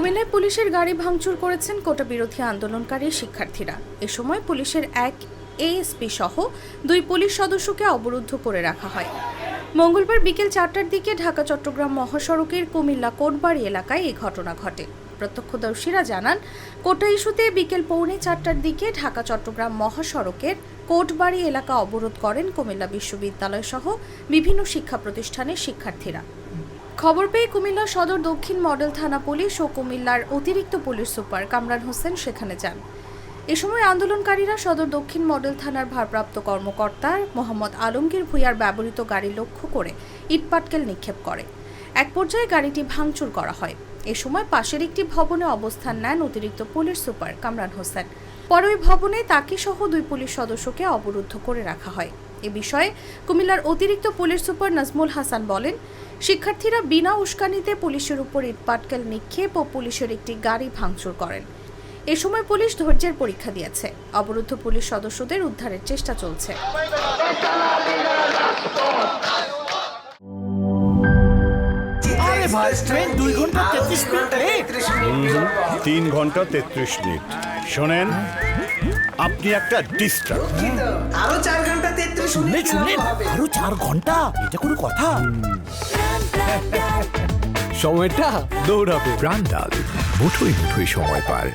কুমিল্লায় পুলিশের গাড়ি ভাঙচুর করেছেন কোটা বিরোধী আন্দোলনকারী শিক্ষার্থীরা। এ সময় পুলিশের এক এএসপি সহ 2 পুলিশ সদস্যকে অবরুদ্ধ করে রাখা হয়। মঙ্গলবার বিকেল 4টার দিকে ঢাকা চট্টগ্রাম মহাসড়কের কুমিল্লা কোটবাড়ি এলাকায় এই ঘটনা ঘটে। প্রত্যক্ষদর্শীরা জানান, কোটা ইস্যুতে বিকেল 3:45টার দিকে ঢাকা চট্টগ্রাম মহাসড়কের কোটবাড়ি এলাকা অবরোধ করেন কুমিল্লা বিশ্ববিদ্যালয় সহ বিভিন্ন শিক্ষা প্রতিষ্ঠানের শিক্ষার্থীরা। খবর পেয়ে কুমিল্লা সদর দক্ষিণ মডেল থানা পুলিশ ও কুমিল্লার অতিরিক্ত পুলিশ সুপার কামরান হোসেন সেখানে যান। এ সময় আন্দোলনকারীরা সদর দক্ষিণ মডেল থানার ভারপ্রাপ্ত কর্মকর্তা মোহাম্মদ আলমগীর ভূঁইয়ার ব্যবহৃত গাড়ি লক্ষ্য করে ইটপাটকেল নিক্ষেপ করে। এক পর্যায়ে গাড়িটি ভাঙচুর করা হয়। এ সময় পাশের একটি ভবনে অবস্থান নেন অতিরিক্ত পুলিশ সুপার কামরান হোসেন। পরে ওই ভবনে তাকে সহ 2 পুলিশ সদস্যকে অবরুদ্ধ করে রাখা হয়। এ বিষয়ে কুমিল্লার অতিরিক্ত পুলিশ সুপার নাজমুল হাসান বলেন, শিক্ষার্থীরা বিনা উস্কানিতে পুলিশের উপর ইটপাটকেল নিক্ষেপ ও পুলিশের একটি গাড়ি ভাঙচুর করেন। এ সময় পুলিশ ধৈর্যের পরীক্ষা দিয়েছে। অবরুদ্ধ পুলিশ সদস্যদের উদ্ধারের চেষ্টা চলছে। 3 ঘন্টা 33 মিনিট। শোনেন, আপনি একটা ডিস্টার্ব। আরো 4 ঘন্টা 33 মিনিট আরো 4 ঘন্টা, এটা কোনো কথা? সময়টা দৌড়াবে। প্রাণডাল মুঠোয় মুঠোয় সময় পার।